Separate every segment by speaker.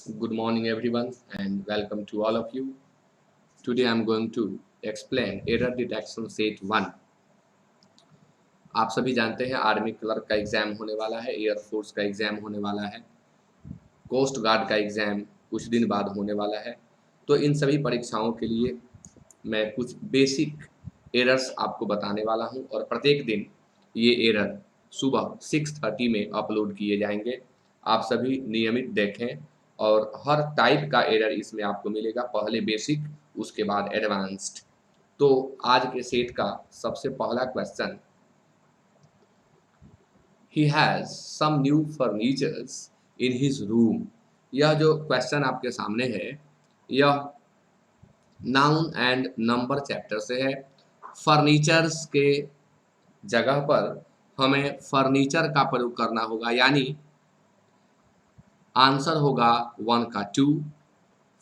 Speaker 1: Good morning, everyone, and welcome to all of you. Today, I'm going to explain error detection set 1. आप सभी जानते हैं army clerk का exam होने वाला है, एयरफोर्स का एग्जाम होने वाला है, कोस्ट गार्ड का एग्जाम कुछ दिन बाद होने वाला है। तो इन सभी परीक्षाओं के लिए मैं कुछ बेसिक एरर्स आपको बताने वाला हूं और प्रत्येक दिन ये एरर सुबह 6:30 में अपलोड किए जाएंगे। आप सभी नियमित देखें और हर टाइप का एरर इसमें आपको मिलेगा, पहले बेसिक उसके बाद एडवांस्ड। तो आज के सेट का सबसे पहला question, he has some new furnitures in his room. यह जो क्वेश्चन आपके सामने है यह नाउन एंड नंबर चैप्टर से है। फर्नीचर्स के जगह पर हमें फर्नीचर का प्रयोग करना होगा, यानी आंसर होगा 1 का 2।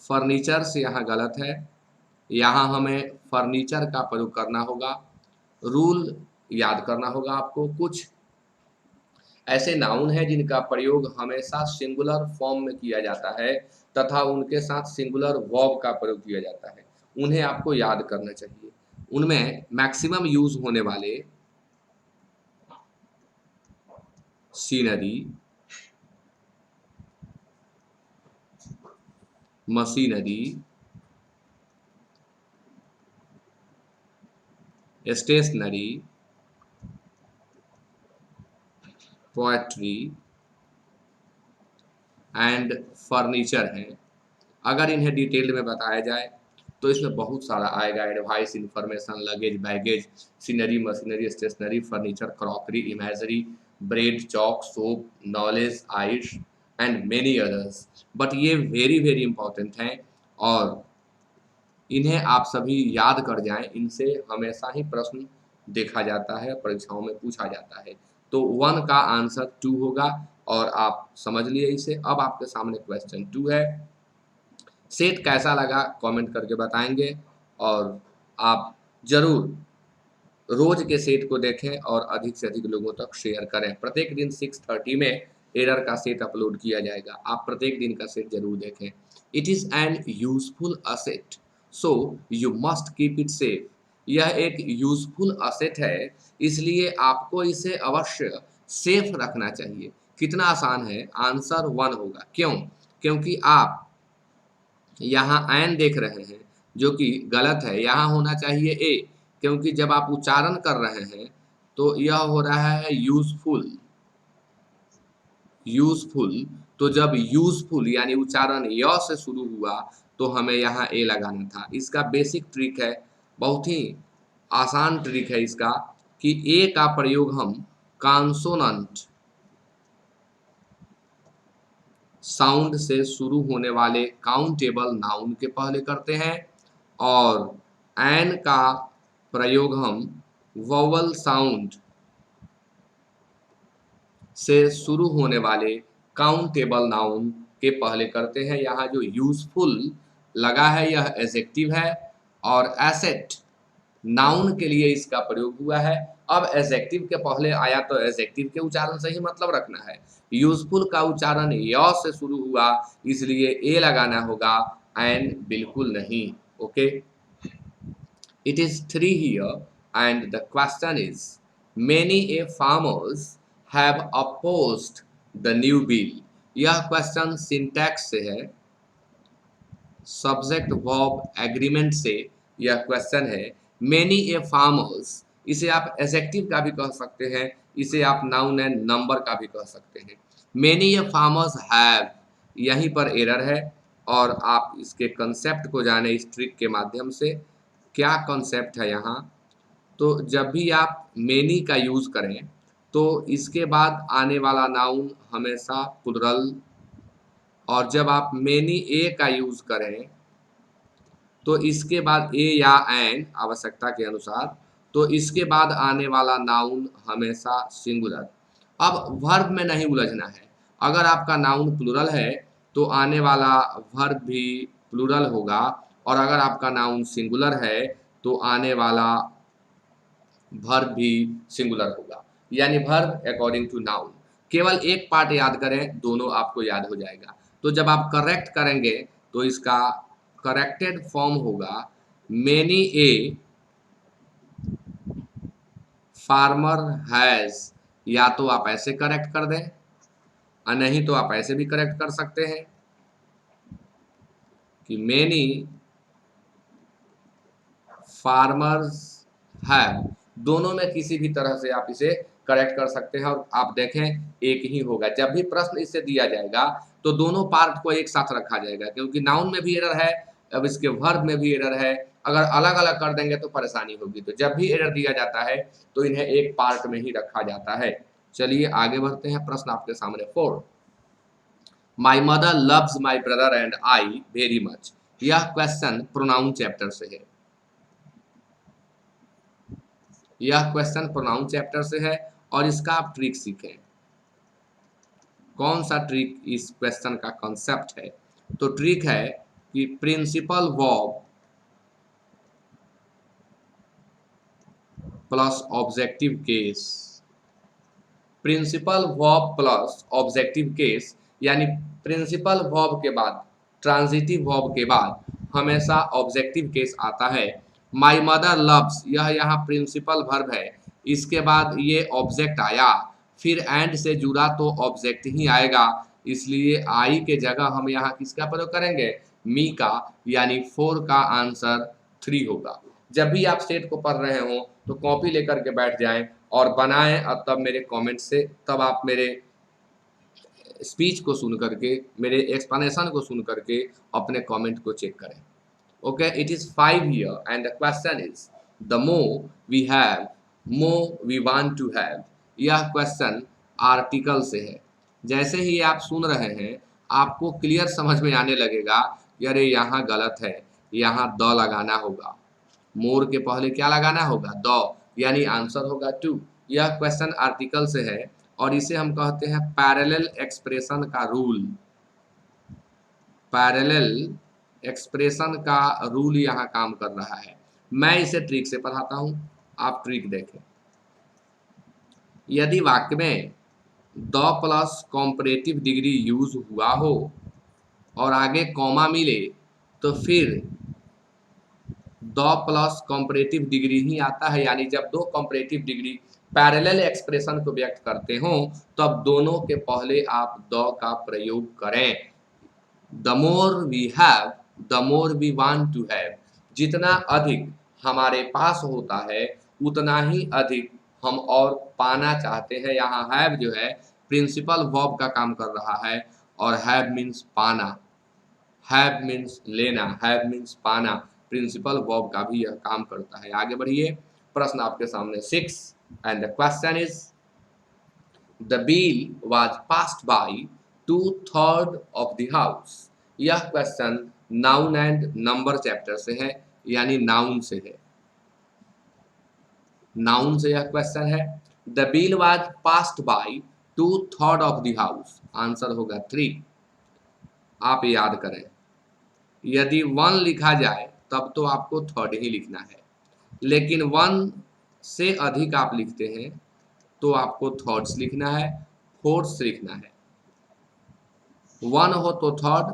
Speaker 1: फर्नीचर्स यहाँ गलत है, यहाँ हमें फर्नीचर का प्रयोग करना होगा। रूल याद करना होगा आपको। कुछ ऐसे नाउन हैं जिनका प्रयोग हमेशा सिंगुलर फॉर्म में किया जाता है तथा उनके साथ सिंगुलर वर्ब का प्रयोग किया जाता है, उन्हें आपको याद करना चाहिए। उनमें मैक्सिमम यूज होने वाले scenery, machinery, stationery, poetry and furniture हैं। अगर इन्हें डिटेल में बताया जाए तो इसमें बहुत सारा आएगा, advice, information, luggage, baggage, scenery, machinery, stationery, furniture, crockery, imagery, bread, chalk, soap, knowledge, items and many others. But ये वेरी वेरी इंपॉर्टेंट हैं और इन्हें आप सभी याद कर जाएं। इनसे हमेशा ही प्रश्न देखा जाता है, परीक्षाओं में पूछा जाता है। तो 1 का आंसर 2 होगा और आप समझ लिए इसे। अब आपके सामने क्वेश्चन 2 है। सेट कैसा लगा कमेंट करके बताएंगे और आप जरूर रोज के सेट को देखें और अधिक से अधिक लोगों तक शेयर करें। प्रत्येक दिन 6:30 में एरर का सेट अपलोड किया जाएगा, आप प्रत्येक दिन का सेट जरूर देखें। It is an useful asset, so you must keep it safe. यह एक यूजफुल असेट है, इसलिए आपको इसे अवश्य सेफ रखना चाहिए। कितना आसान है, आंसर 1 होगा। क्यों? क्योंकि आप यहाँ एन देख रहे हैं जो कि गलत है, यहाँ होना चाहिए ए, क्योंकि जब आप उच्चारण कर रहे हैं तो यह हो रहा है यूजफुल। यूजफुल, तो जब यूजफुल यानी उच्चारण य से शुरू हुआ तो हमें यहाँ ए लगाना था। इसका बेसिक ट्रिक है, बहुत ही आसान ट्रिक है इसका, कि ए का प्रयोग हम कॉन्सोनेंट साउंड से शुरू होने वाले काउंटेबल नाउन के पहले करते हैं और एन का प्रयोग हम वोवल साउंड से शुरू होने वाले काउंटेबल नाउन के पहले करते हैं। यहाँ जो यूजफुल लगा है यह एडजेक्टिव है और एसेट नाउन के लिए इसका प्रयोग हुआ है। अब एडजेक्टिव के पहले आया तो एडजेक्टिव के उच्चारण से ही मतलब रखना है। यूजफुल का उच्चारण य से शुरू हुआ, इसलिए ए लगाना होगा, एंड बिल्कुल नहीं। Okay, it is 3 here and the question is many A farmers have opposed the new bill. यह क्वेश्चन सिंटैक्स से है, सब्जेक्ट वर्ब एग्रीमेंट से यह क्वेश्चन है। मेनी ए फार्मर्स, इसे आप एडजेक्टिव का भी कह सकते हैं, इसे आप नाउन एंड नंबर का भी कह सकते हैं। मेनी ए फार्मर्स हैव, यहीं पर एरर है और आप इसके कंसेप्ट को जाने इस ट्रिक के माध्यम से। क्या कंसेप्ट है यहाँ? तो जब भी आप मेनी का यूज करें तो इसके बाद आने वाला नाउन हमेशा प्लुरल, और जब आप मेनी ए का यूज करें तो इसके बाद ए या एन आवश्यकता के अनुसार, तो इसके बाद आने वाला नाउन हमेशा सिंगुलर। अब वर्ब में नहीं उलझना है। अगर आपका नाउन प्लूरल है तो आने वाला वर्ब भी प्लूरल होगा, और अगर आपका नाउन सिंगुलर है तो आने वाला वर्ब भी सिंगुलर होगा, यानी वर्ब अकॉर्डिंग टू नाउन। केवल एक पार्ट याद करें, दोनों आपको याद हो जाएगा। तो जब आप करेक्ट करेंगे तो इसका करेक्टेड फॉर्म होगा मेनी ए फार्मर हैज। या तो आप ऐसे करेक्ट कर दें और नहीं तो आप ऐसे भी करेक्ट कर सकते हैं कि मेनी फार्मर्स हैव। दोनों में किसी भी तरह से आप इसे करेक्ट कर सकते हैं और आप देखें एक ही होगा। जब भी प्रश्न इससे दिया जाएगा तो दोनों पार्ट को एक साथ रखा जाएगा, क्योंकि नाउन में भी एरर है, अब इसके वर्ब में भी एरर है। अगर अलग अलग कर देंगे तो परेशानी होगी। तो जब भी एरर दिया जाता है तो इन्हें एक पार्ट में ही रखा जाता है। चलिए आगे बढ़ते हैं। प्रश्न आपके सामने 4। My mother loves my brother and I very much. यह क्वेश्चन प्रोनाउन चैप्टर से है। यह क्वेश्चन प्रोनाउन चैप्टर से है और इसका आप ट्रिक सीखें। कौन सा ट्रिक इस क्वेश्चन का कॉन्सेप्ट है? तो ट्रिक है कि principal verb plus objective case. Principal verb plus objective case, यानी प्रिंसिपल वर्ब के बाद, ट्रांजिटिव वर्ब के बाद हमेशा ऑब्जेक्टिव केस आता है। माई मदर लव्स, यह यहाँ प्रिंसिपल वर्ब है, इसके बाद ये ऑब्जेक्ट आया, फिर एंड से जुड़ा तो ऑब्जेक्ट ही आएगा, इसलिए आई के जगह हम यहाँ किसका प्रयोग करेंगे? मी का, यानी 4 का आंसर 3 होगा। जब भी आप सेट को पढ़ रहे हो तो कॉपी लेकर के बैठ जाएं और बनाएं, और तब मेरे कमेंट से, तब आप मेरे स्पीच को सुन करके, मेरे एक्सप्लेनेशन को सुन करके अपने कमेंट को चेक करें। Okay, it is 5 here and the question is the more we have more we want to have. यह क्वेश्चन आर्टिकल से है। जैसे ही आप सुन रहे हैं आपको क्लियर समझ में आने लगेगा कि अरे यहाँ गलत है, यहाँ द लगाना होगा। मोर के पहले क्या लगाना होगा? द, यानी आंसर होगा 2। यह क्वेश्चन आर्टिकल से है और इसे हम कहते हैं पैरेलल एक्सप्रेशन का रूल। पैरेलल एक्सप्रेशन का रूल यहाँ काम कर रहा है। मैं इसे ट्रिक से पढ़ाता हूँ, आप ट्रिक देखें। यदि वाक्य में the plus comparative degree use हुआ हो और आगे कॉमा मिले तो फिर द प्लस कॉम्परेटिव डिग्री ही आता है, यानी जब दो कॉम्परेटिव डिग्री पैरेलल एक्सप्रेशन को व्यक्त करते हो तब दोनों के पहले आप द का प्रयोग करें। The more we have the more we want to have. जितना अधिक हमारे पास होता है उतना ही अधिक हम और पाना चाहते हैं। यहाँ हैव जो है प्रिंसिपल वर्ब का काम कर रहा है और हैव मीन्स पाना, हैव मीन्स लेना, हैव मीन्स पाना। प्रिंसिपल वर्ब का भी यह काम करता है। आगे बढ़िए। प्रश्न आपके सामने 6 and the question is the bill was passed by 2/3 of the house. यह question noun and number chapter से है, यानी नाउन से है। नाउन से यह क्वेश्चन है। The bill was passed by 2/3 of the house. Answer होगा 3। आप याद करें, यदि 1 लिखा जाए तब तो आपको थर्ड ही लिखना है, लेकिन 1 से अधिक आप लिखते हैं तो आपको थर्ड्स लिखना है, फोर्थ्स लिखना है। 1 हो तो थर्ड,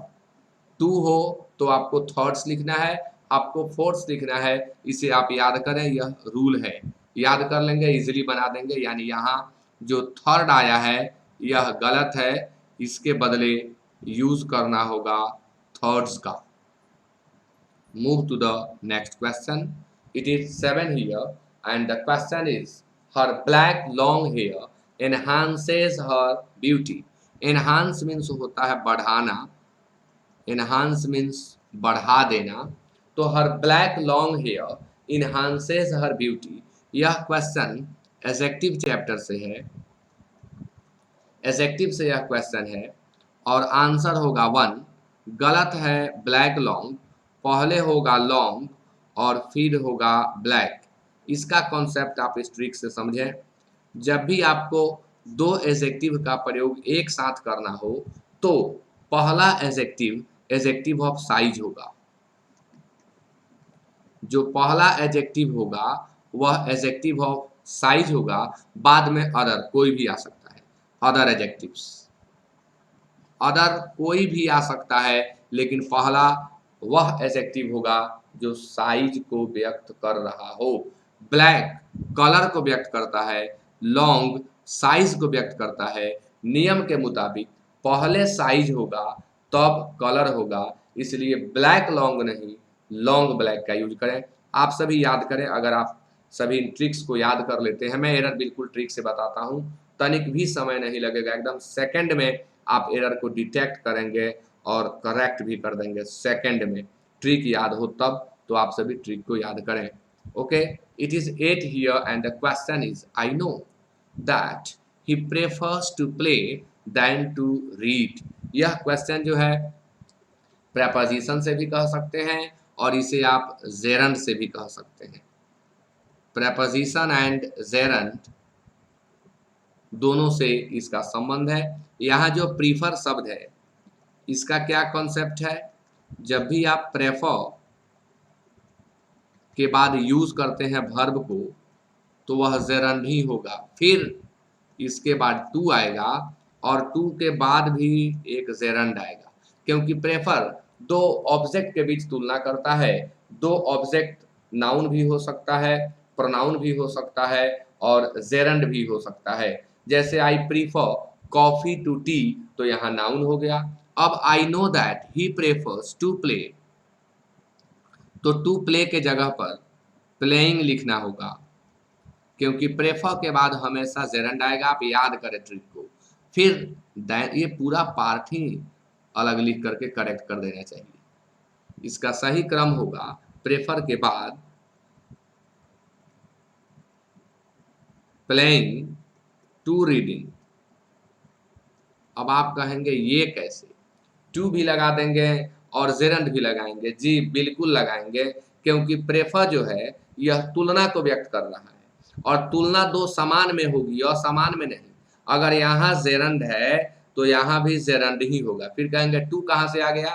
Speaker 1: 2 हो तो आपको थर्ड्स लिखना है, आपको फोर्थ्स लिखना है। इसे आप याद करें, यह रूल है। याद कर लेंगे, इजीली बना देंगे। यानी यहाँ जो थर्ड आया है यह गलत है, इसके बदले यूज करना होगा थर्ड्स का। Move to the next question. It is 7 here and the question is her black long hair enhances her beauty. Enhance means होता है बढ़ाना, enhance means बढ़ा देना। तो her black long hair enhances her beauty। यह question adjective chapter से है। Adjective से यह क्वेश्चन है और आंसर होगा 1। गलत है ब्लैक लॉन्ग, पहले होगा लॉन्ग और फिर होगा ब्लैक। इसका कॉन्सेप्ट आप इस ट्रिक से समझें। जब भी आपको दो एडजेक्टिव का प्रयोग एक साथ करना हो तो पहला एडजेक्टिव एडजेक्टिव ऑफ साइज होगा। जो पहला एडजेक्टिव होगा वह एडजेक्टिव ऑफ साइज होगा, बाद में अदर कोई भी आ सकता है, अदर एडजेक्टिव्स। अदर कोई भी आ सकता है, लेकिन पहला वह एडजेक्टिव होगा जो साइज को व्यक्त कर रहा हो। ब्लैक कलर को व्यक्त करता है, लॉन्ग साइज को व्यक्त करता है। नियम के मुताबिक पहले साइज होगा तब कलर होगा, इसलिए ब्लैक लॉन्ग नहीं, लॉन्ग ब्लैक का यूज करें। आप सभी याद करें, अगर आप सभी ट्रिक्स को याद कर लेते हैं, मैं एरर बिल्कुल ट्रिक से बताता हूँ, तनिक भी समय नहीं लगेगा, एकदम सेकंड में आप एरर को डिटेक्ट करेंगे और करेक्ट भी कर देंगे सेकंड में। ट्रिक याद हो तब, तो आप सभी ट्रिक को याद करें। Okay, it is 8 here and the question is, I know that he prefers to play then to read. यह क्वेश्चन जो है प्रेपोजिशन से भी कह सकते हैं और इसे आप जेरंड से भी कह सकते हैं। प्रेपोजिशन एंड जेरंड दोनों से इसका संबंध है। यहाँ जो प्रीफर शब्द है इसका क्या कॉन्सेप्ट है, जब भी आप प्रेफर के बाद यूज करते हैं वर्ब को तो वह जेरंड ही होगा, फिर इसके बाद टू आएगा और टू के बाद भी एक जेरंड आएगा, क्योंकि प्रेफर दो ऑब्जेक्ट के बीच तुलना करता है। दो ऑब्जेक्ट नाउन भी हो सकता है, प्रोनाउन भी हो सकता है और जेरंड भी हो सकता है। जैसे I prefer coffee to tea, तो यहाँ नाउन हो गया। अब I know that he prefers to play, तो टू प्ले के जगह पर प्लेइंग लिखना होगा, क्योंकि प्रेफर के बाद हमेशा जेरंड आएगा। आप याद करें ट्रिक को, फिर ये पूरा पार्ट ही अलग लिख करके करेक्ट कर देना चाहिए। इसका सही क्रम होगा प्रेफर के बाद प्लेइंग टू रीडिंग। अब आप कहेंगे ये कैसे, टू भी लगा देंगे और जेरंड भी लगाएंगे? जी बिल्कुल लगाएंगे, क्योंकि प्रेफर जो है यह तुलना को व्यक्त कर रहा है और तुलना दो समान में होगी और समान में नहीं। अगर यहाँ जेरंड है तो यहाँ भी जेरंड ही होगा। फिर कहेंगे टू कहाँ से आ गया,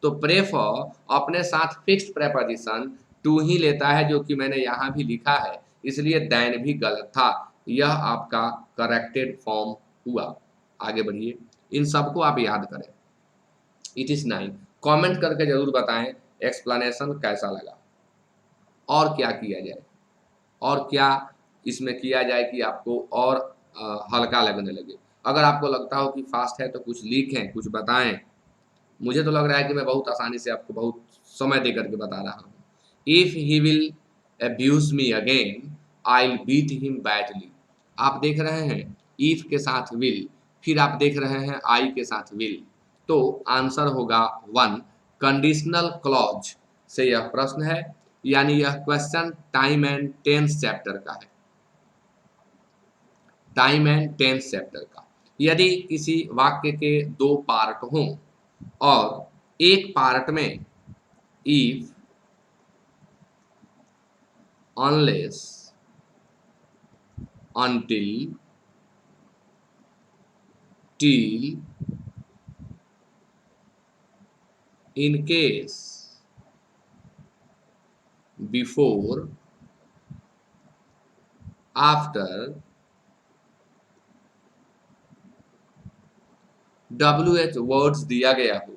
Speaker 1: तो प्रेफर अपने साथ फिक्स्ड प्रेपोजिशन टू ही लेता है, जो कि मैंने यहाँ भी लिखा है, इसलिए दैन भी गलत था। यह आपका करेक्टेड फॉर्म हुआ। आगे बढ़िए, इन सबको आप याद करें। It is 9। कमेंट करके जरूर बताएं एक्सप्लेनेशन कैसा लगा और क्या किया जाए, और क्या इसमें किया जाए कि आपको और हल्का लगने लगे। अगर आपको लगता हो कि फास्ट है तो कुछ लिखें, कुछ बताएं। मुझे तो लग रहा है कि मैं बहुत आसानी से आपको बहुत समय दे करके बता रहा हूँ। If he will abuse me again I will beat him badly. आप देख रहे हैं इफ के साथ विल, फिर आप देख रहे हैं आई के साथ विल, तो आंसर होगा 1। कंडीशनल क्लॉज से यह प्रश्न है, यानी यह question time and tense chapter का है, टाइम एंड टेंस चैप्टर का। यदि किसी वाक्य के दो पार्ट हों और एक पार्ट में if, unless, until, till, in case, before, after, WH words दिया गया हो,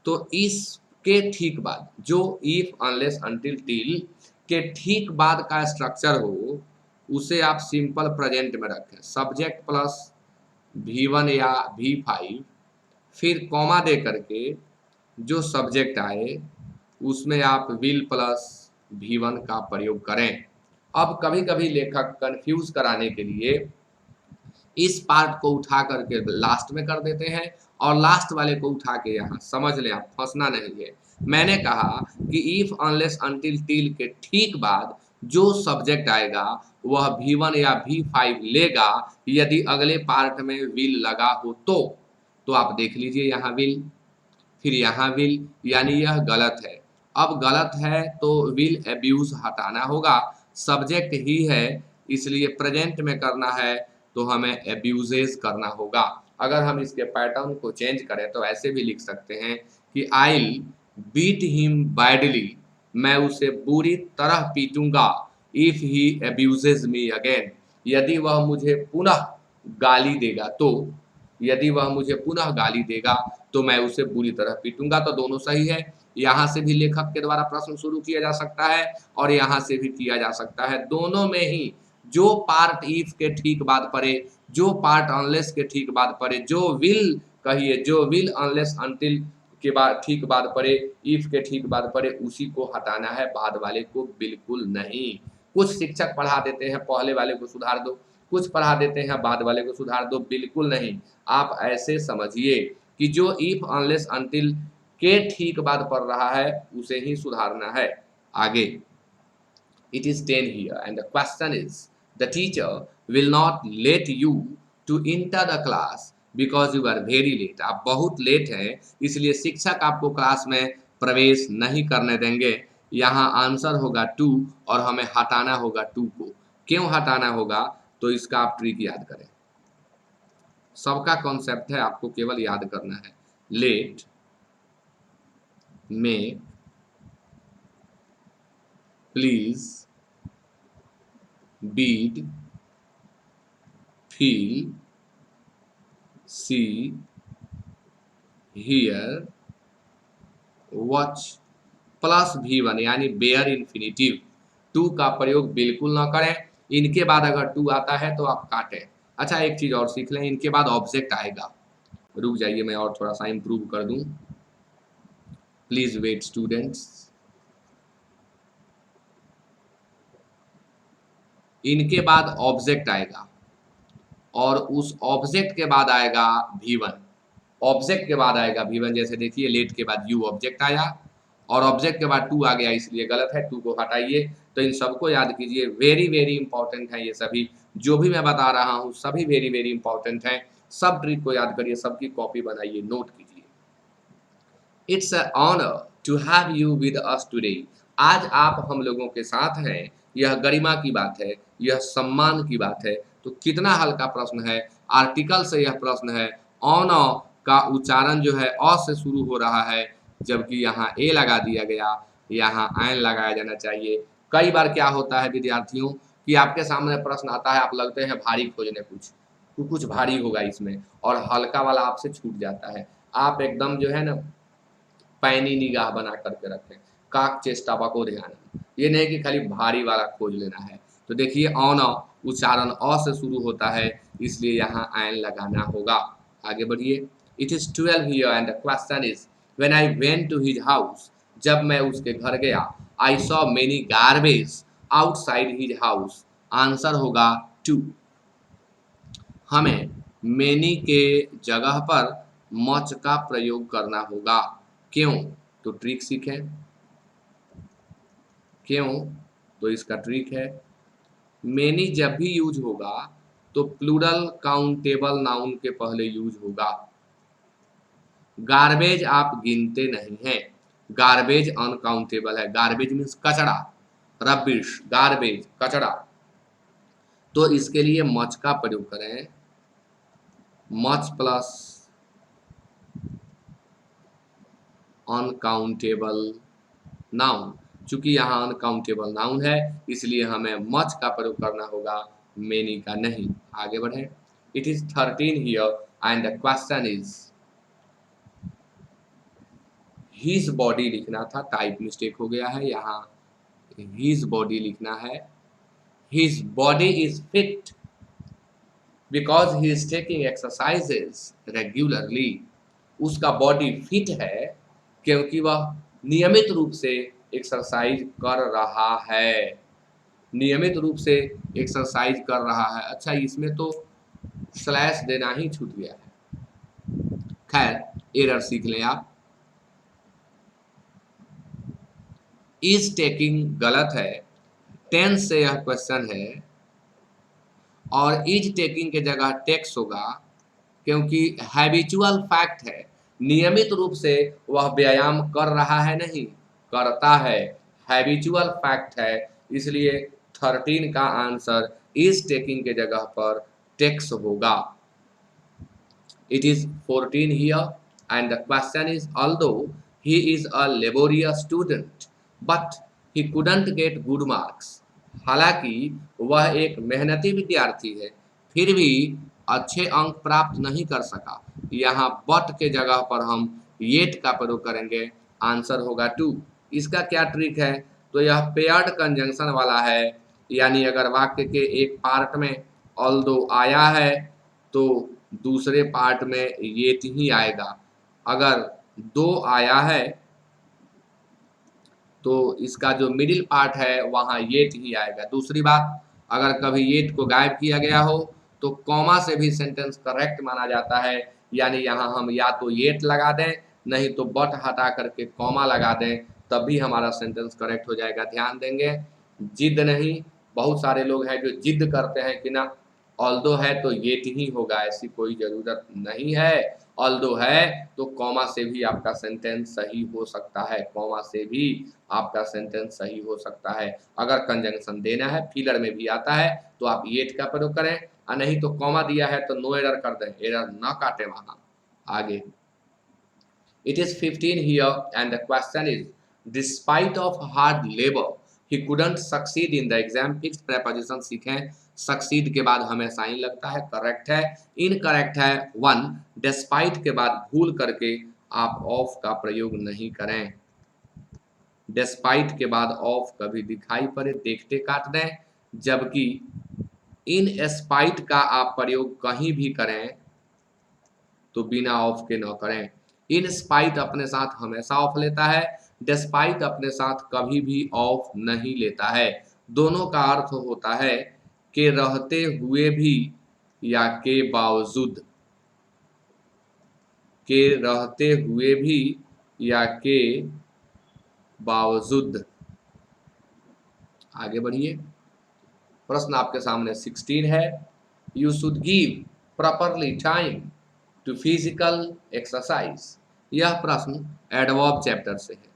Speaker 1: तो इसके ठीक बाद जो इफ, अनलेस, अनटिल, टिल के ठीक बाद का स्ट्रक्चर हो उसे आप सिंपल प्रेजेंट में रखें। सब्जेक्ट प्लस V1 या V5, फिर कॉमा दे करके जो सब्जेक्ट आए उसमें आप विल प्लस V1 का प्रयोग करें। अब कभी कभी लेखक कंफ्यूज कराने के लिए इस पार्ट को उठा करके लास्ट में कर देते हैं और लास्ट वाले को उठा के यहाँ, समझ लें आप, फंसना नहीं है। मैंने कहा कि इफ, अनलेस, अनटिल, टिल के ठीक बाद जो सब्जेक्ट आएगा वह V1 या V5 लेगा, यदि अगले पार्ट में विल लगा हो तो आप देख लीजिए यहाँ विल, फिर यहाँ विल, यानी यह गलत है। अब गलत है तो विल अब्यूज हटाना होगा, सब्जेक्ट ही है इसलिए प्रेजेंट में करना है तो हमें अब्यूजेस करना होगा। अगर हम इसके पैटर्न को चेंज करें तो ऐसे भी लिख सकते हैं कि आई बीट हिम बैडली, मैं उसे बुरी तरह पीटूंगा, if he abuses me again, यदि वह मुझे पुनः गाली देगा तो। यदि वह मुझे पुनः गाली देगा तो मैं उसे बुरी तरह पीटूंगा। तो दोनों सही है। यहाँ से भी लेखक के द्वारा प्रश्न शुरू किया जा सकता है और यहाँ से भी किया जा सकता है। दोनों में ही जो पार्ट इफ के ठीक बाद पड़े, जो पार्ट अनलेस के ठीक बाद पड़े, जो विल कहिए, जो विल अनलेस अनटिल के बाद ठीक बाद पड़े, इफ के ठीक बाद पड़े, उसी को हटाना है, बाद वाले को बिल्कुल नहीं। कुछ शिक्षक पढ़ा देते हैं पहले वाले को सुधार दो, कुछ पढ़ा देते हैं बाद वाले को सुधार दो, बिल्कुल नहीं। आप ऐसे समझिए कि जो इफ अनलेस अनटिल के ठीक बाद पढ़ रहा है उसे ही सुधारना है। आगे, it is 10 here and the question is the teacher will not let you to enter the class because you are very late। आप बहुत लेट हैं इसलिए शिक्षक आपको क्लास में प्रवेश नहीं करने देंगे। यहाँ आंसर होगा टू और हमें हटाना होगा टू को। क्यों हटाना होगा? तो इसका आप ट्रिक याद करें। सबका कॉन्सेप्ट है, आपको केवल याद करना है। लेट में please Beed feel see here watch plus V1 यानी बेयर इन्फिनिटिव। टू का प्रयोग बिल्कुल ना करें। इनके बाद अगर टू आता है तो आप काटें। अच्छा, एक चीज और सीख लें, इनके बाद ऑब्जेक्ट आएगा। रुक जाइए, मैं और थोड़ा सा इंप्रूव कर दूं। Please wait students. इनके बाद ऑब्जेक्ट आएगा और उस ऑब्जेक्ट के बाद आएगा V1। ऑब्जेक्ट के बाद आएगा V1। जैसे देखिए, लेट के बाद यू ऑब्जेक्ट आया और ऑब्जेक्ट के बाद टू आ गया, इसलिए गलत है, टू को हटाइए। तो इन सबको याद कीजिए, वेरी वेरी इंपॉर्टेंट है ये सभी। जो भी मैं बता रहा हूँ सभी वेरी वेरी इंपॉर्टेंट हैं। सब ट्रिक को याद करिए, सबकी कॉपी बनाइए, नोट कीजिए। It's a honour to have you with us today. आज आप हम लोगों के साथ हैं, यह गरिमा की बात है, यह सम्मान की बात है। तो कितना हल्का प्रश्न है। आर्टिकल से यह प्रश्न है। ऑनर का उच्चारण जो है अ से शुरू हो रहा है, जबकि यहाँ ए लगा दिया गया, यहाँ एन लगाया जाना चाहिए। कई बार क्या होता है विद्यार्थियों कि आपके सामने प्रश्न आता है, आप लगते हैं भारी खोजने, कुछ भारी होगा इसमें, और हल्का वाला आपसे छूट जाता है। आप एकदम जो है ना पैनी निगाह बना करके रखें, काक चेष्टा बको ध्यान। ये नहीं कि खाली भारी वाला खोज लेना है। तो देखिए, ऑन उच्चारण अ से शुरू होता है, इसलिए यहाँ एन लगाना होगा। आगे बढ़िए। It is 12 here and the question is when I went to his house. जब मैं उसके घर गया, I saw many garbage outside his house. Answer होगा टू। हमें मेनी के जगह पर मच का प्रयोग करना होगा। क्यों? तो ट्रिक सीखें। क्यों? तो इसका ट्रिक है, मेनी जब भी यूज होगा तो प्लूरल काउंटेबल नाउन के पहले यूज होगा। गार्बेज आप गिनते नहीं हैं, गार्बेज अनकाउंटेबल है। गार्बेज मीन्स कचरा, रबिश, गार्बेज कचरा। तो इसके लिए मच का प्रयोग करें, मच प्लस अनकाउंटेबल नाउन। चूंकि यहाँ अनकाउंटेबल नाउन है इसलिए हमें मच का प्रयोग करना होगा, मेनी का नहीं। आगे बढ़े। It is 13 here and the question is, his body लिखना था, टाइप मिस्टेक हो गया है, यहाँ हिज बॉडी लिखना है। His body is fit because he is taking exercises regularly. उसका बॉडी फिट है क्योंकि वह नियमित रूप से एक्सरसाइज कर रहा है। नियमित रूप से एक्सरसाइज कर रहा है। अच्छा, इसमें तो स्लैश देना ही छूट गया है। खैर, एरर सीख लें आप। इज टेकिंग गलत है, टेंस से यह क्वेश्चन है और इज टेकिंग के जगह टेक्स होगा, क्योंकि हैबिचुअल फैक्ट है। नियमित रूप से वह व्यायाम कर रहा है नहीं, करता है। हैबिचुअल फैक्ट है, इसलिए 13 का आंसर इज टेकिंग के जगह पर टेक्स होगा। It is 14 here and the question is, although he is a laborious student but he couldn't get good marks. हालांकि वह एक मेहनती विद्यार्थी है, फिर भी अच्छे अंक प्राप्त नहीं कर सका, यहाँ बट के जगह पर हम येट का प्रयोग करेंगे, आंसर होगा 2। इसका क्या ट्रिक है, तो यह पेयर्ड कंजंक्शन वाला है, यानी अगर वाक्य के एक पार्ट में ऑल्दो आया है तो दूसरे पार्ट में येट ही आएगा, अगर दो आया है तो इसका जो मिडिल पार्ट है वहाँ येट ही आएगा। दूसरी बात, अगर कभी येट को गायब किया गया हो तो कॉमा से भी सेंटेंस करेक्ट माना जाता है, यानी यहाँ हम या तो येट लगा दें, नहीं तो बट हटा करके कॉमा लगा दें, तब भी हमारा सेंटेंस करेक्ट हो जाएगा। ध्यान देंगे, जिद नहीं, बहुत सारे लोग हैं जो जिद करते हैं कि ना ऑल्दो है तो येट ही होगा, ऐसी कोई ज़रूरत नहीं है। ऑल्दो है तो कॉमा से भी आपका सेंटेंस सही हो सकता है, कॉमा से भी आपका सेंटेंस सही हो सकता है। अगर कंजंक्शन देना है, फिलर में भी आता है तो आप येट का प्रयोग करें, और नहीं तो कॉमा दिया है तो नो एरर कर दें, एरर न काटे वहाँ। आगे, it is 15 here and the question is, despite of hard labor he couldn't succeed in the exam। Fixed preposition सीखें, succeed के बाद हमें साइन लगता है, करेक्ट है। इनकरेक्ट है 1, despite के बाद भूल करके आप ऑफ का प्रयोग नहीं करें, despite के बाद ऑफ कभी दिखाई पड़े देखते काट दें, जबकि इन स्पाइट का आप प्रयोग कहीं भी करें तो बिना ऑफ के न करें। इन स्पाइट अपने साथ हमेशा ऑफ लेता है, डिस्पाइट अपने साथ कभी भी ऑफ नहीं लेता है। दोनों का अर्थ होता है के रहते हुए भी या के बावजूद, के रहते हुए भी या के बावजूद। आगे बढ़िए, प्रश्न आपके सामने 16 है, you should give properly time to physical exercise. यह प्रश्न एडवर्ब चैप्टर से है,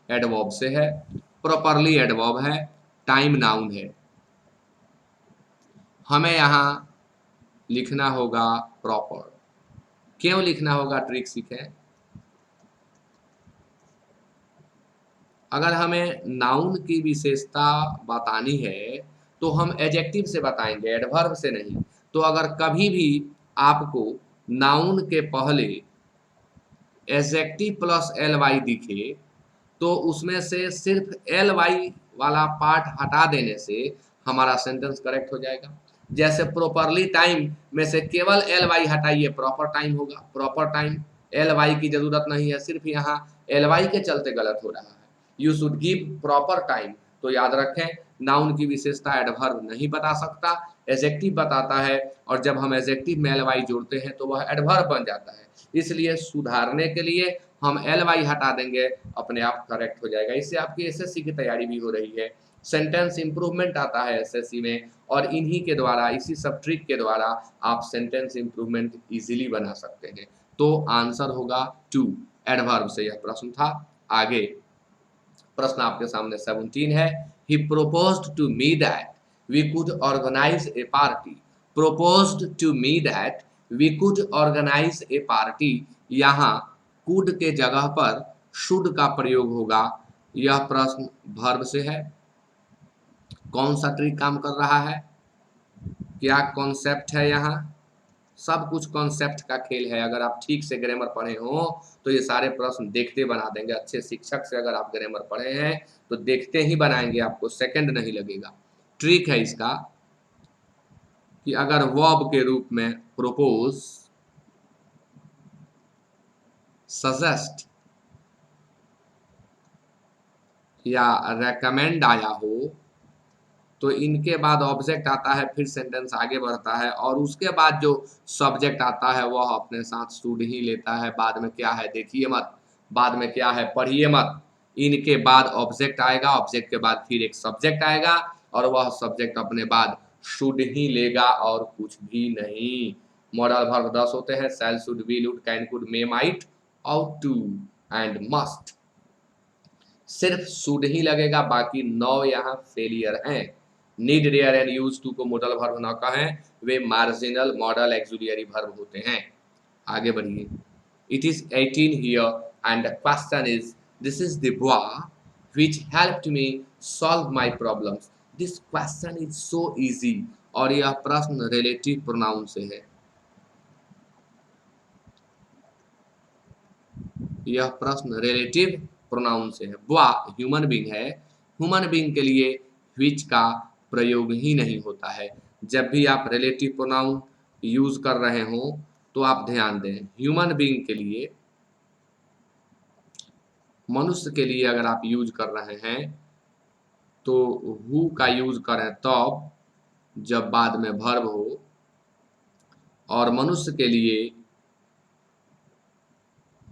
Speaker 1: एडवर्ब से है, प्रॉपरली एडवर्ब है, टाइम नाउन है। हमें यहाँ लिखना होगा प्रॉपर। क्यों लिखना होगा, ट्रिक सीखें। अगर हमें नाउन की विशेषता बतानी है तो हम एडजेक्टिव से बताएंगे, एडवर्ब से नहीं। तो अगर कभी भी आपको नाउन के पहले एडजेक्टिव प्लस एल वाई दिखे तो उसमें से सिर्फ एल वाई वाला पार्ट हटा देने से हमारा सेंटेंस करेक्ट हो जाएगा। जैसे प्रॉपरली टाइम में से केवल एल वाई हटाइए, प्रॉपर टाइम होगा। प्रॉपर टाइम एल वाई की जरूरत नहीं है, सिर्फ यहाँ एल वाई के चलते गलत हो रहा है। You should give proper time, तो याद रखें नाउन की विशेषता एडवर्ब नहीं बता सकता, एडजेक्टिव बताता है, और जब हम एडजेक्टिव में एल वाई जोड़ते हैं तो वह एडवर्ब बन जाता है। इसलिए सुधारने के लिए हम एल वाई हटा देंगे, अपने आप करेक्ट हो जाएगा। इससे आपकी एसएससी की तैयारी भी हो रही है, सेंटेंस इंप्रूवमेंट आता है एसएससी में, और इन्हीं के द्वारा, इसी सब ट्रिक के द्वारा आप सेंटेंस इंप्रूवमेंट इजीली बना सकते हैं। तो आंसर होगा 2, एडवर्ब से यह प्रश्न था। आगे प्रश्न आपके सामने 17 है, he proposed to me that we could organise a party. Proposed to me that we could organise a party, यहाँ कुड के जगह पर शुड का प्रयोग होगा। यह प्रश्न वर्ब से है। कौन सा ट्रिक काम कर रहा है, क्या कॉन्सेप्ट है, यहाँ सब कुछ कॉन्सेप्ट का खेल है। अगर आप ठीक से ग्रामर पढ़े हो तो ये सारे प्रश्न देखते बना देंगे। अच्छे शिक्षक से अगर आप ग्रामर पढ़े हैं तो देखते ही बनाएंगे, आपको सेकंड नहीं लगेगा। ट्रिक है इसका कि अगर वर्ब के रूप में प्रोपोज, सजेस्ट या रेकमेंड आया हो तो इनके बाद ऑब्जेक्ट आता है, फिर सेंटेंस आगे बढ़ता है, और उसके बाद जो सब्जेक्ट आता है वह अपने साथ शुड ही लेता है। बाद में क्या है देखिए मत, बाद में क्या है पढ़िए मत। इनके बाद ऑब्जेक्ट आएगा, ऑब्जेक्ट के बाद फिर एक सब्जेक्ट आएगा, और वह सब्जेक्ट अपने बाद शुड ही लेगा और कुछ भी नहीं। मॉडल वर्ब 10 होते हैं, shall, should, will, would, can, could, may, might, ought to and must. सिर्फ शुड ही लगेगा, बाकी 9 यहाँ फेलियर हैं। Need, dare and used to को मॉडल वर्ब न कहें, वे मार्जिनल मॉडल एक्सुलियरी वर्ब होते हैं। आगे बढ़िए, it is 18 here and the question is, this is the boy which helped me solve my problems. This question is so easy, और यह प्रश्न रिलेटिव प्रोनाउन से है। यह प्रश्न रिलेटिव प्रोनाउन से है। वा ह्यूमन बीइंग है, ह्यूमन बीइंग के लिए व्हिच का प्रयोग ही नहीं होता है। जब भी आप रिलेटिव प्रोनाउन यूज कर रहे हो तो आप ध्यान दें, ह्यूमन बीइंग के लिए, मनुष्य के लिए अगर आप यूज कर रहे हैं तो हु का यूज करें तब जब बाद में वर्ब हो, और मनुष्य के लिए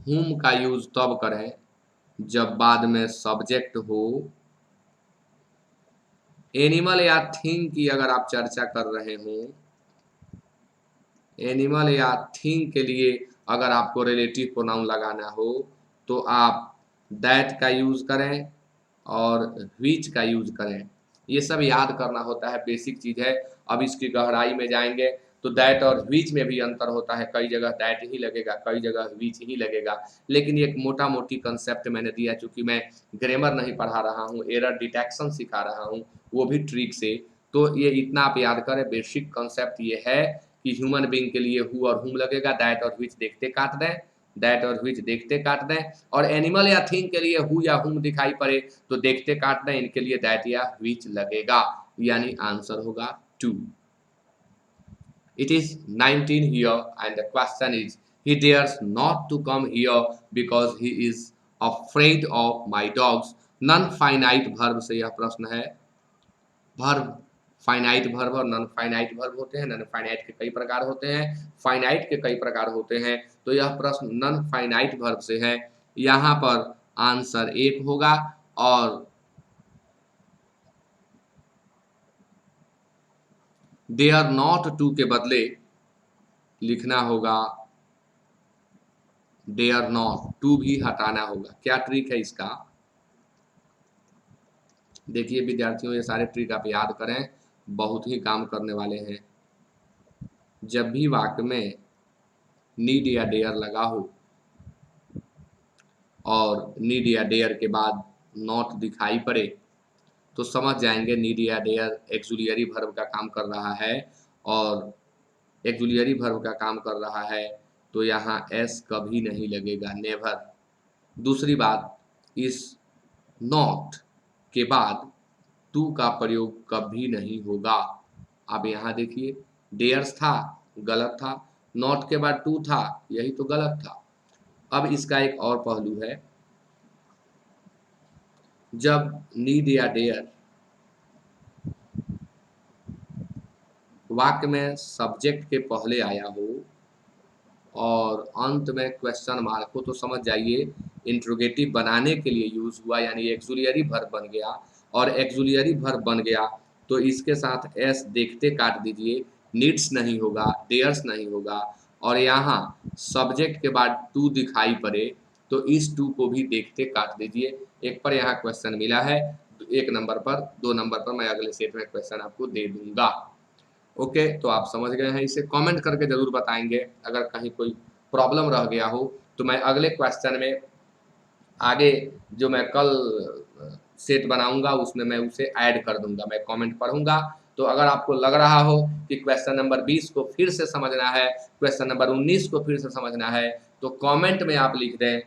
Speaker 1: हुम का यूज तब करें जब बाद में सब्जेक्ट हो। एनिमल या थिंग की अगर आप चर्चा कर रहे हो, एनिमल या थिंग के लिए अगर आपको रिलेटिव प्रोनाउन लगाना हो तो आप दैट का यूज करें और व्हिच का यूज करें। ये सब याद करना होता है, बेसिक चीज है। अब इसकी गहराई में जाएंगे तो दैट और व्हिच में भी अंतर होता है, कई जगह दैट ही लगेगा, कई जगह व्हिच ही लगेगा। लेकिन एक मोटा मोटी कंसेप्ट मैंने दिया, चूंकि मैं ग्रामर नहीं पढ़ा रहा हूँ, एरर डिटेक्शन सिखा रहा हूँ, वो भी ट्रिक से। तो ये इतना आप याद करें, बेसिक कंसेप्ट ये है कि ह्यूमन बीइंग के लिए हु और हुम लगेगा, दैट और व्हिच देखते काट दें, दैट और व्हिच देखते काट दें। और एनिमल या थिंग के लिए हु या हुम दिखाई पड़े तो देखते काट दें, इनके लिए दैट या व्हिच लगेगा, यानी आंसर होगा 2। It is 19 here and the question is, he dares not to come here because he is afraid of my dogs। Non finite verb से यह प्रश्न है। वर्ब फाइनाइट वर्ब और नॉन फाइनाइट वर्ब होते हैं। नॉन फाइनाइट के कई प्रकार होते हैं, फाइनाइट के कई प्रकार होते हैं। तो यह प्रश्न नॉन फाइनाइट वर्ब से है। यहाँ पर आंसर 1 होगा और दे आर नॉट टू के बदले लिखना होगा दे आर नॉट, टू भी हटाना होगा। क्या ट्रिक है इसका? देखिए विद्यार्थियों, ये सारे ट्रिक आप याद करें, बहुत ही काम करने वाले हैं। जब भी वाक्य में नीड या डेयर लगा हो और नीड या डेयर के बाद नॉट दिखाई पड़े तो समझ जाएंगे नीड या डेयर एक्सुलियरी वर्ब का काम कर रहा है, और एक्सुलियरी वर्ब का काम कर रहा है तो यहाँ एस कभी नहीं लगेगा, नेवर। दूसरी बात, इस नॉट के बाद टू का प्रयोग कभी नहीं होगा। अब यहाँ देखिए, डेयर्स था, गलत था, नॉट के बाद टू था, यही तो गलत था। अब इसका एक और पहलू है, जब नीड या डेयर वाक्य में सब्जेक्ट के पहले आया हो और अंत में क्वेश्चन मार्क हो तो समझ जाइए इंट्रोगेटिव बनाने के लिए यूज हुआ, यानी एक्सुलियरी वर्ब बन गया। और एक्सुलियरी वर्ब बन गया तो इसके साथ एस देखते काट दीजिए, नीड्स नहीं होगा, डेयर्स नहीं होगा। और यहाँ सब्जेक्ट के बाद टू दिखाई पड़े तो इस टू को भी देखते काट दीजिए। एक पर यहाँ क्वेश्चन मिला है, 1 नंबर पर, 2 नंबर पर मैं अगले सेट में क्वेश्चन आपको दे दूंगा। ओके, तो आप समझ गए हैं। इसे कमेंट करके जरूर बताएंगे, अगर कहीं कोई प्रॉब्लम रह गया हो तो मैं अगले क्वेश्चन में आगे जो मैं कल सेट बनाऊंगा उसमें मैं उसे ऐड कर दूंगा, मैं कमेंट पढ़ूंगा। तो अगर आपको लग रहा हो कि क्वेश्चन नंबर 20 को फिर से समझना है, क्वेश्चन नंबर 19 को फिर से समझना है, तो कमेंट में आप लिख दें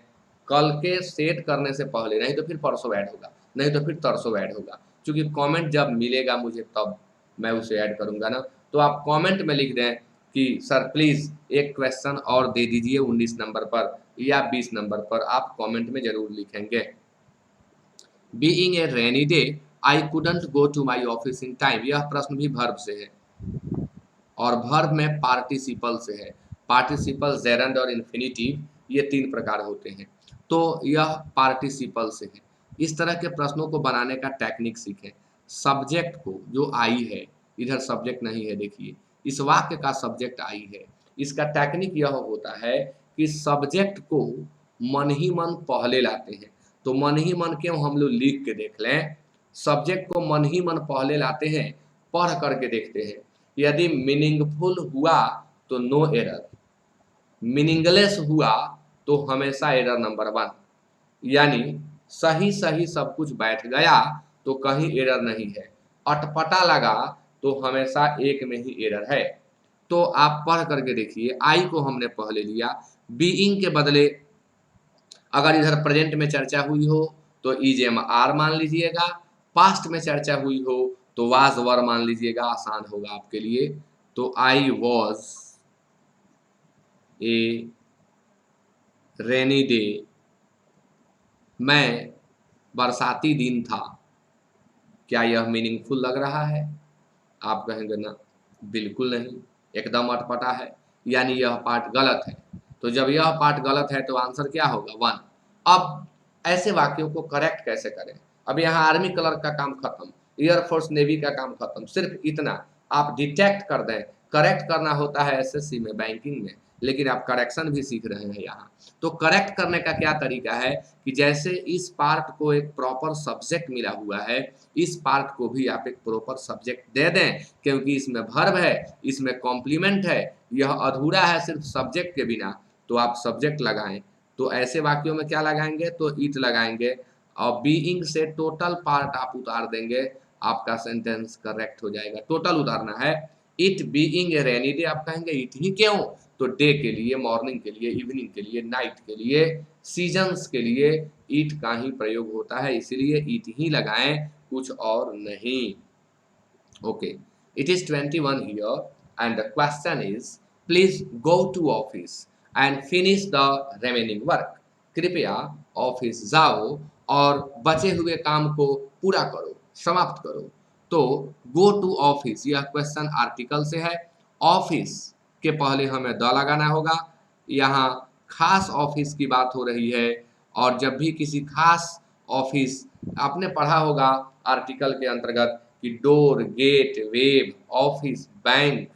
Speaker 1: कल के सेट करने से पहले, नहीं तो फिर परसों ऐड होगा, नहीं तो फिर तरसों ऐड होगा। क्योंकि कमेंट जब मिलेगा मुझे तब मैं उसे ऐड करूंगा ना। तो आप कमेंट में लिख दें कि सर प्लीज़ एक क्वेश्चन और दे दीजिए 19 नंबर पर या 20 नंबर पर, आप कमेंट में जरूर लिखेंगे। Being a rainy day I couldn't go to my office in time, यह प्रश्न भी वर्ब से है और वर्ब में पार्टिसिपल से है। पार्टिसिपल, जेरंड और इन्फिनिटिव, ये 3 प्रकार होते हैं। तो यह पार्टिसिपल से है। इस तरह के प्रश्नों को बनाने का टेक्निक सीखें। सब्जेक्ट को, जो आई है, इधर सब्जेक्ट नहीं है, देखिए इस वाक्य का सब्जेक्ट आई है। इसका टेक्निक यह होता है कि सब्जेक्ट को मन ही मन पहले लाते हैं। तो मन ही मन क्यों, हम लोग लिख के देख लें। सब्जेक्ट को मन ही मन पहले लाते हैं, पढ़ करके देखते हैं। यदि मीनिंगफुल हुआ तो नो एरर, मीनिंगलेस हुआ तो हमेशा एरर नंबर 1, यानी सही सही सब कुछ बैठ गया तो कहीं एरर नहीं है। अटपटा लगा तो हमेशा एक में ही एरर है। तो आप पढ़ करके देखिए, आई को हमने पहले लिया, बीइंग के बदले अगर इधर प्रेजेंट में चर्चा हुई हो तो इज एम आर मान लीजिएगा, पास्ट में चर्चा हुई हो तो वाज वर मान लीजिएगा, आसान होगा आपके लिए। तो I was a rainy day, मैं बरसाती दिन था। क्या यह मीनिंगफुल लग रहा है? आप कहेंगे ना, बिल्कुल नहीं, एकदम अटपटा है, यानी यह पार्ट गलत है। तो जब यह पार्ट गलत है तो आंसर क्या होगा? 1। अब ऐसे वाक्यों को करेक्ट कैसे करें? अब यहाँ आर्मी क्लर्क का काम खत्म, एयरफोर्स नेवी का काम खत्म, सिर्फ इतना आप डिटेक्ट कर दें। करेक्ट करना होता है एसएससी में, बैंकिंग में, लेकिन आप करेक्शन भी सीख रहे हैं यहाँ। तो करेक्ट करने का क्या तरीका है कि जैसे इस पार्ट को एक प्रॉपर सब्जेक्ट मिला हुआ है, इस पार्ट को भी आप एक प्रॉपर सब्जेक्ट दे दें, क्योंकि इसमें वर्ब है, इसमें कॉम्प्लीमेंट है, यह अधूरा है सिर्फ सब्जेक्ट के बिना, तो आप सब्जेक्ट लगाएं। तो ऐसे वाक्यों में क्या लगाएंगे? तो इट लगाएंगे, और बीइंग से टोटल पार्ट आप उतार देंगे, आपका सेंटेंस करेक्ट हो जाएगा। टोटल उतारना है। It being a rainy day, आप कहेंगे इट ही क्यों? तो डे के लिए, मॉर्निंग के लिए, इवनिंग के लिए, नाइट के लिए, सीजन्स के लिए ईट का ही प्रयोग होता है, इसलिए ईट ही लगाएं, कुछ और नहीं। Okay, it is 21 here and the question is please go to office and finish the remaining work. कृपया ऑफिस जाओ और बचे हुए काम को पूरा करो, समाप्त करो। तो गो टू ऑफिस, यह क्वेश्चन आर्टिकल से है। ऑफिस के पहले हमें द लगाना होगा। यहाँ खास ऑफिस की बात हो रही है, और जब भी किसी खास ऑफिस, आपने पढ़ा होगा आर्टिकल के अंतर्गत कि door, gate, web, office, bank,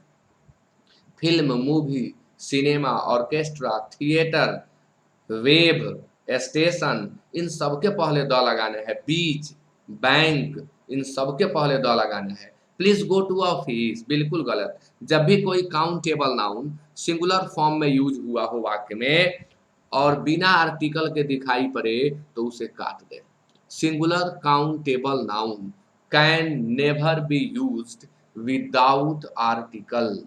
Speaker 1: film, movie, cinema, orchestra, theatre, web, station, इन सबके पहले द लगाने हैं। बीच, बैंक, इन सबके पहले द लगाने हैं। प्लीज गो टू ऑफिस, बिल्कुल गलत। जब भी कोई काउंटेबल नाउन सिंगुलर फॉर्म में यूज हुआ हो वाक्य में और बिना आर्टिकल के दिखाई पड़े तो उसे काट दे। Singular countable noun can never be used without article.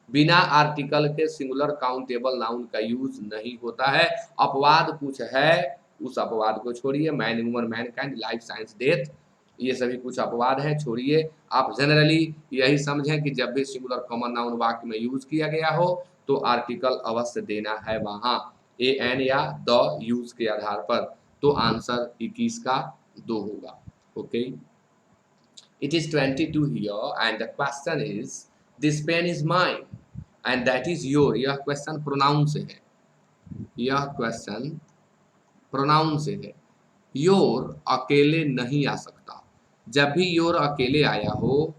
Speaker 1: बिना आर्टिकल के सिंगुलर काउंटेबल नाउन का यूज नहीं होता है। अपवाद कुछ है, उस अपवाद को छोड़िए। Man, woman, Mankind, life, science, death, ये सभी कुछ अपवाद है, छोड़िए। आप जनरली यही समझें कि जब भी सिंगुलर कॉमन नाउन वाक्य में यूज किया गया हो तो आर्टिकल अवश्य देना है वहां, ए एन या द यूज के आधार पर। तो आंसर 21 का 2 होगा। Okay, it is 22 here and the question is this pen is mine and that is your. यह क्वेश्चन प्रोनाउन से है, यह क्वेश्चन प्रोनाउन से है। योर अकेले नहीं आ सकता। जब भी योर अकेले आया हो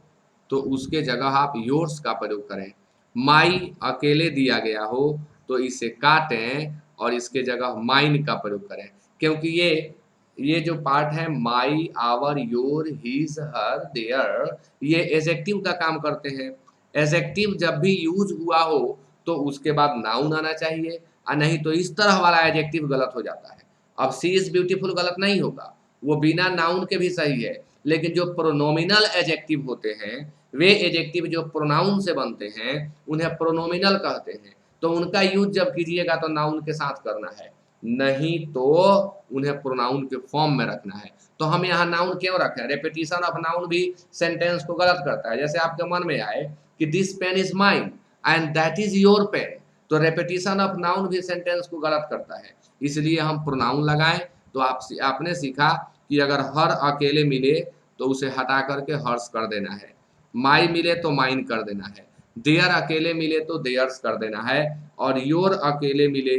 Speaker 1: तो उसके जगह आप योर्स का प्रयोग करें। माई अकेले दिया गया हो तो इसे काटें और इसके जगह माइन का प्रयोग करें, क्योंकि ये जो पार्ट है my, our, your, his, her, their, ये एडजेक्टिव का काम करते हैं। एडजेक्टिव जब भी यूज हुआ हो तो उसके बाद नाउन आना चाहिए, और नहीं तो इस तरह वाला एडजेक्टिव गलत हो जाता है। अब सी इज ब्यूटीफुल गलत नहीं होगा, वो बिना नाउन के भी सही है, लेकिन जो प्रोनोमिनल एडजेक्टिव होते हैं, वे एडजेक्टिव जो प्रोनाउन से बनते हैं उन्हें प्रोनोमिनल कहते हैं। तो उनका यूज जब कीजिएगा तो नाउन के साथ करना है, नहीं तो उन्हें प्रोनाउन के फॉर्म में रखना है। तो हम यहाँ नाउन क्यों रखें? रेपिटेशन ऑफ नाउन भी सेंटेंस को गलत करता है। जैसे आपके मन में आए कि this pen is mine and that is your pen, तो रेपिटेशन ऑफ नाउन भी सेंटेंस को गलत करता है, इसलिए हम प्रोनाउन लगाएं। तो आपने सीखा कि अगर हर अकेले मिले तो उसे हटा करके हर्ष कर देना है, माई मिले तो माइन कर देना है, देयर अकेले मिले तो देयर्स कर देना है, और योर अकेले मिले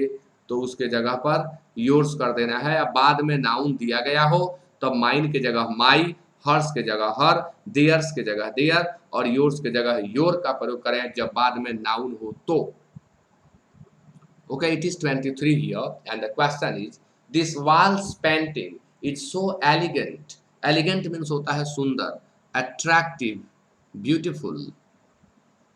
Speaker 1: तो उसके जगह पर योर्स कर देना है। अब बाद में नाउन दिया गया हो तब माइन के जगह माई, हर्ष के जगह हर, देयर्स के जगह देयर और योर्स के जगह योर का प्रयोग करें जब बाद में नाउन हो तो। Okay, it is 23 here and the question is this walls painting is so elegant. Elegant means होता है सुंदर, attractive, beautiful.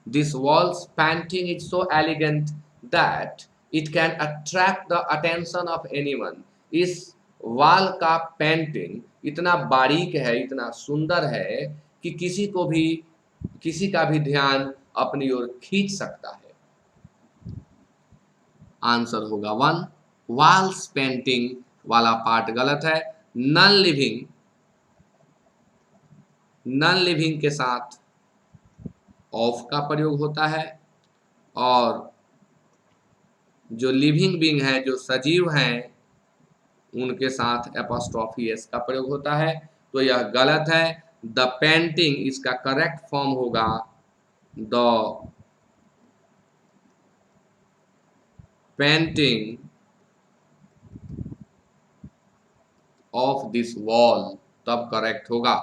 Speaker 1: This walls painting is so elegant that it can attract the attention of anyone. इस wall का painting इतना बारीक है, इतना सुंदर है कि किसी को भी किसी का भी ध्यान अपनी ओर खींच सकता है। आंसर होगा 1। वॉल्स पेंटिंग वाला पार्ट गलत है। नॉन लिविंग, नॉन लिविंग के साथ ऑफ का प्रयोग होता है, और जो लिविंग बीइंग है, जो सजीव हैं, उनके साथ एपोस्ट्रोफी एस का प्रयोग होता है। तो यह गलत है। द पेंटिंग, इसका करेक्ट फॉर्म होगा the painting of this wall, तब करेक्ट होगा।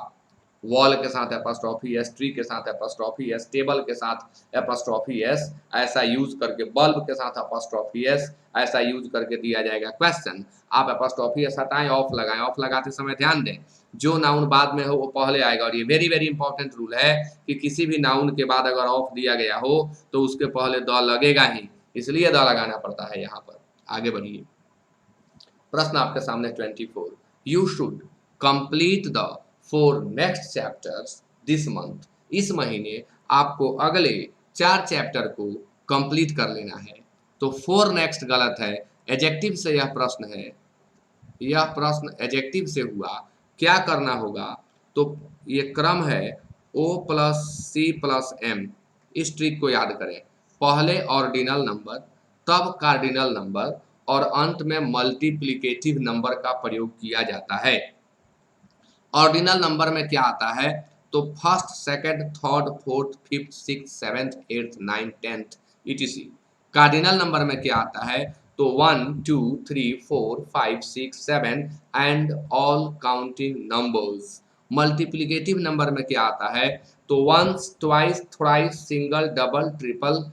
Speaker 1: वॉल के साथ एपोस्ट्रोफी एस, ट्री के साथ एपोस्ट्रोफी एस, टेबल के साथ एपोस्ट्रोफी एस, ऐसा यूज करके, बल्ब के साथ एपोस्ट्रोफी एस, ऐसा यूज करके दिया जाएगा क्वेश्चन। आप एपोस्ट्रोफी एस हटाएं, ऑफ लगाएं। ऑफ लगाते समय ध्यान दें, जो नाउन बाद में हो वो पहले आएगा। और ये वेरी वेरी इंपॉर्टेंट रूल है कि किसी भी नाउन के बाद अगर ऑफ दिया गया हो तो उसके पहले द लगेगा ही, इसलिए द लगाना पड़ता है यहाँ पर। आगे बढ़िए, प्रश्न आपके सामने 24। You should complete the 4 next chapters this month. इस महीने आपको अगले 4 चैप्टर को कंप्लीट कर लेना है। तो 4 नेक्स्ट गलत है, एडजेक्टिव से यह प्रश्न है, यह प्रश्न एडजेक्टिव से हुआ। क्या करना होगा, तो ये क्रम है O plus C plus M। इस ट्रिक को याद करें, पहले ऑर्डिनल नंबर, तब कार्डिनल नंबर, और अंत में मल्टीप्लिकेटिव नंबर का प्रयोग किया जाता है। ऑर्डिनल नंबर में क्या आता है, तो first, second, third, fourth, fifth, six, seventh, eighth, ninth, tenth etc। Cardinal number में क्या आता है, तो 1 2 3 4 5 6 7 and all counting numbers. Multiplicative number में क्या आता है, तो once, twice, thrice, single, double, triple,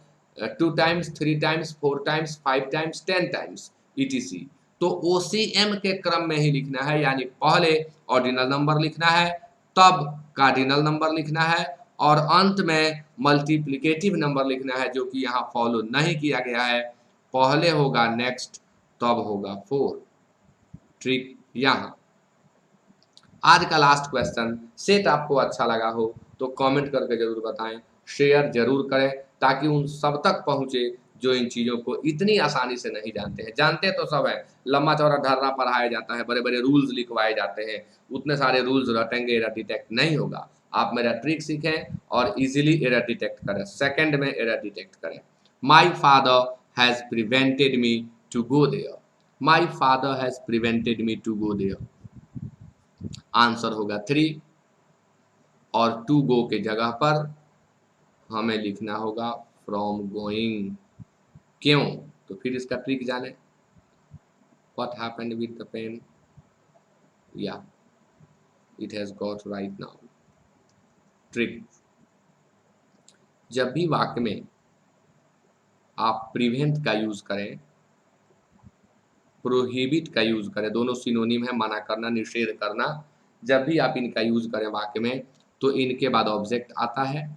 Speaker 1: 2 times, 3 times, 4 times, 5 times, 10 times etc। तो OCM के क्रम में ही लिखना है, यानी पहले ऑर्डिनल नंबर लिखना है, तब कार्डिनल नंबर लिखना है, और अंत में मल्टीप्लिकेटिव नंबर लिखना है, जो कि यहाँ फॉलो नहीं किया गया है। पहले होगा नेक्स्ट, तब होगा 4। ट्रिक यहाँ। आज का लास्ट क्वेश्चन सेट आपको अच्छा लगा हो तो कमेंट करके जरूर बताएं, शेयर जरूर करें, ताकि उन सब तक पहुंचे जो इन चीज़ों को इतनी आसानी से नहीं जानते हैं। जानते तो सब है, लंबा चौड़ा ढर्रा पढ़ाया जाता है, बड़े बड़े रूल्स लिखवाए जाते हैं, उतने सारे रूल्स रटेंगे एरर डिटेक्ट नहीं होगा। आप मेरा ट्रिक सीखें और इजीली एरर डिटेक्ट करें, सेकंड में एरर डिटेक्ट करें। My father has prevented me to go there. My father has prevented me to go there. Answer होगा 3, और टू गो के जगह पर हमें लिखना होगा फ्रॉम गोइंग। क्यों, तो फिर इसका ट्रिक जाने। What happened with the pen, या it has got right now. Trick, जब भी वाक्य में आप प्रिवेंट का यूज करें, प्रोहिबिट का यूज करें, दोनों सिनोनिम है, मना करना, निषेध करना। जब भी आप इनका यूज करें वाक्य में, तो इनके बाद ऑब्जेक्ट आता है,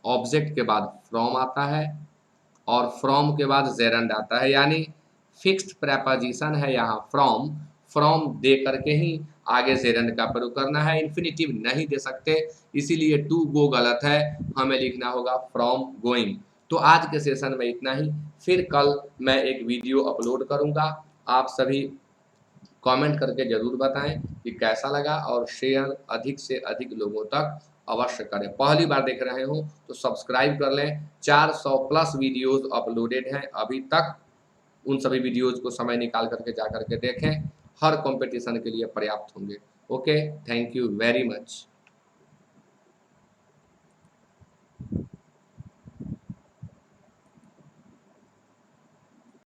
Speaker 1: ऑब्जेक्ट के बाद फ्रॉम आता है, और फ्रॉम के बाद जेरंड आता है, यानी फिक्स्ड प्रेपोजिशन है यहाँ फ्रॉम। फ्रॉम दे करके ही आगे जेरंड का प्रयोग करना है, इन्फिनिटिव नहीं दे सकते, इसीलिए टू गो गलत है, हमें लिखना होगा फ्रॉम गोइंग। तो आज के सेशन में इतना ही, फिर कल मैं एक वीडियो अपलोड करूँगा। आप सभी कमेंट करके जरूर बताएं कि कैसा लगा, और शेयर अधिक से अधिक लोगों तक अवश्य करें। पहली बार देख रहे हो तो सब्सक्राइब कर लें। 400 प्लस वीडियोस अपलोडेड हैं अभी तक, उन सभी वीडियोस को समय निकाल करके जा करके देखें, हर कंपटीशन के लिए पर्याप्त होंगे। Okay, thank you very much.